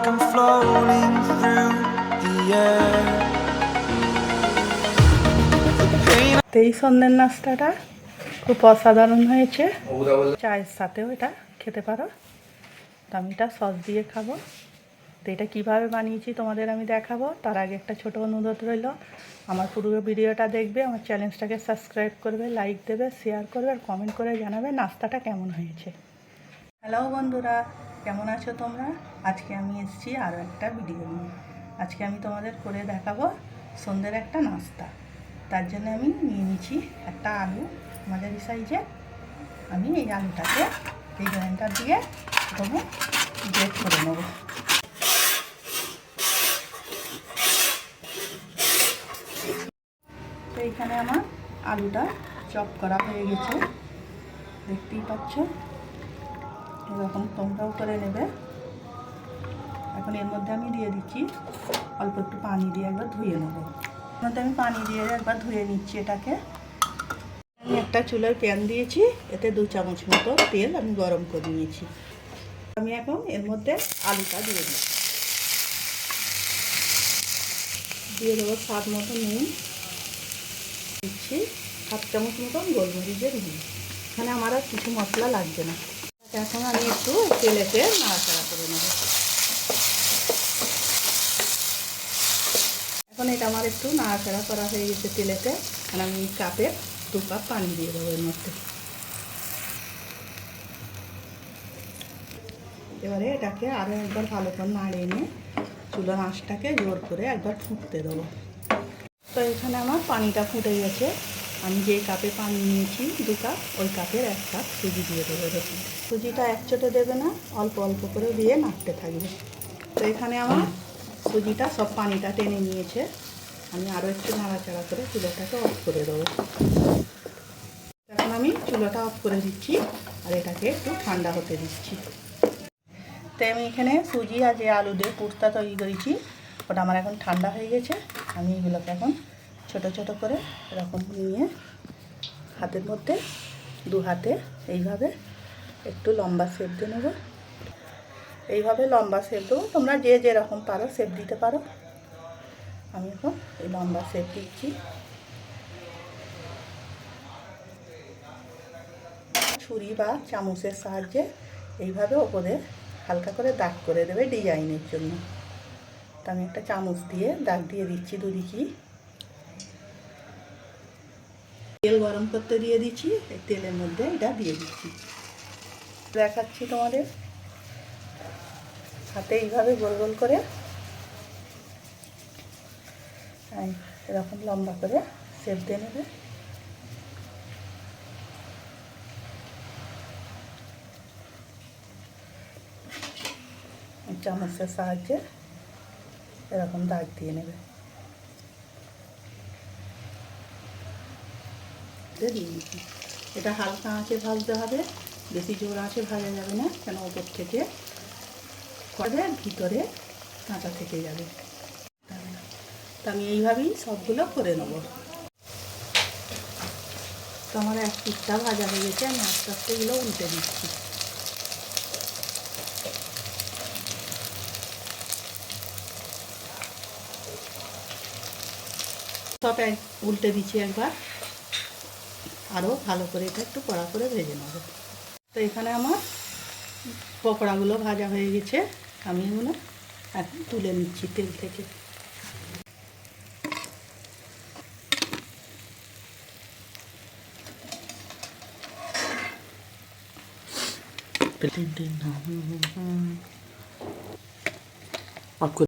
I'm floating through the air. তো এই সন্ধ্যের নাস্তাটা খুব অসাধারণ হয়েছে, চায়ের সাথেও এটা খেতে পারো। তো আমি এটা সস দিয়ে খাবো। তো এটা কীভাবে বানিয়েছি তোমাদের আমি দেখাবো। তার আগে একটা ছোট অনুরোধ রইল, আমার পুরো ভিডিওটা দেখবে, আমার চ্যানেলটাকে সাবস্ক্রাইব করবে, লাইক দেবে, শেয়ার করবে আর কমেন্ট করে জানাবে নাস্তাটা কেমন হয়েছে। হ্যালো বন্ধুরা, কেমন আছো তোমরা? আজকে আমি এসেছি আরও একটা ভিডিও নিয়ে। আজকে আমি তোমাদের করে দেখাবো সন্ধ্যের একটা নাস্তা। তার জন্য আমি নিয়ে নিচ্ছি একটা আলু মাঝারি সাইজে। আমি এই আলুটাকে এই গ্রাইন্ডার দিয়ে প্রথমে গ্রেট করে নেব। তো এইখানে আমার আলুটা চপ করা হয়ে গেছে, দেখতেই পাচ্ছ। এরকম তোমরাও করে নেবে। এখন এর মধ্যে আমি দিয়ে দিচ্ছি অল্প একটু পানি দিয়ে একবার ধুয়ে নেবো। এর মধ্যে আমি পানি দিয়ে একবার ধুয়ে নিচ্ছি এটাকে। আমি একটা চুলায় প্যান দিয়েছি, এতে 2 চামচ মতো তেল আমি গরম করে নিয়েছি। আমি এখন এর মধ্যে আলুটা দিয়ে দিই, দিয়ে দেবো স্বাদ মতো নুন, দিচ্ছি 1/2 চামচ মতন গোলমরিচের গুঁড়ো। এখানে আমার আর কিছু মশলা লাগবে না। এখন আমি একটু তেলেতে নাড়াচাড়া করে নেব। এখন এটা আমার একটু নাড়াচাড়া করা হয়ে গেছে তেলেতে। আর আমি কাপে 2 কাপ পানি দিয়ে দেবো এর মধ্যে। এবারে এটাকে আরও একবার ভালো করে নাড়িয়ে নিয়ে চুলার আঁচটাকে জোর করে একবার ফুটতে দেবো। তো এখানে আমার পানিটা ফুটে গেছে। আমি যে কাপে পানি নিয়েছি 2 কাপ, ওই কাপের 1 কাপ সুজি দিয়ে দেবো। দেখুন, সুজিটা একচোটে দেবে না, অল্প অল্প করে দিয়ে নাড়তে থাকবে। তো এখানে আমার সুজিটা সব পানিটা টেনে নিয়েছে। আমি আরও একটু নাড়াচাড়া করে চুলাটাকে অফ করে দেবো। এখন আমি চুলাটা অফ করে দিচ্ছি আর এটাকে একটু ঠান্ডা হতে দিচ্ছি। তো আমি এখানে সুজি আর যে আলু দিয়ে পুরটা তৈরি করেছি, ওটা আমার এখন ঠান্ডা হয়ে গেছে। আমি এগুলোকে এখন ছোট ছোট করে এরকম নিয়ে হাতের মধ্যে 2 হাতে এইভাবে একটু লম্বা শেপ দিয়ে নেব। এইভাবে লম্বা শেপ দেবো, তোমরা যে যেরকম পারো শেপ দিতে পারো। আমি এখন এই লম্বা শেপ দিচ্ছি। ছুরি বা চামচের সাহায্যে এইভাবে ওপরে হালকা করে দাগ করে দেবে ডিজাইনের জন্য। তো আমি একটা চামচ দিয়ে দাগ দিয়ে দিচ্ছি দুদিকেই। তেল গরম করতে দিয়ে দিচ্ছি, এই তেলের মধ্যে এটা দিয়ে দিচ্ছি। দেখাচ্ছি তোমাদের, হাতে এইভাবে গোল গোল করে এরকম লম্বা করে শেপ দিয়ে নেবে। চামচের সাহায্যে এরকম দাগ দিয়ে নেবে। এটা হালকা আঁচে ভাজতে হবে, বেশি জোর আঁচে ভাজা যাবে না, কেন ওপর থেকে করে ভিতরে কাঁচা থেকে যাবে। তো আমি এইভাবেই সবগুলো করে নেব। তো আমার এক পিঠটা ভাজা হয়ে গেছে, আমি আস্তে আস্তে এগুলো উল্টে দিচ্ছি। সব উল্টে দিচ্ছি একবার, আরও ভালো করে এটা একটু কড়া করে ভেজে নেব। তো এখানে আমার পকোড়াগুলো ভাজা হয়ে গেছে, আমি এগুলো এখন তুলে নিচ্ছি তেল থেকে।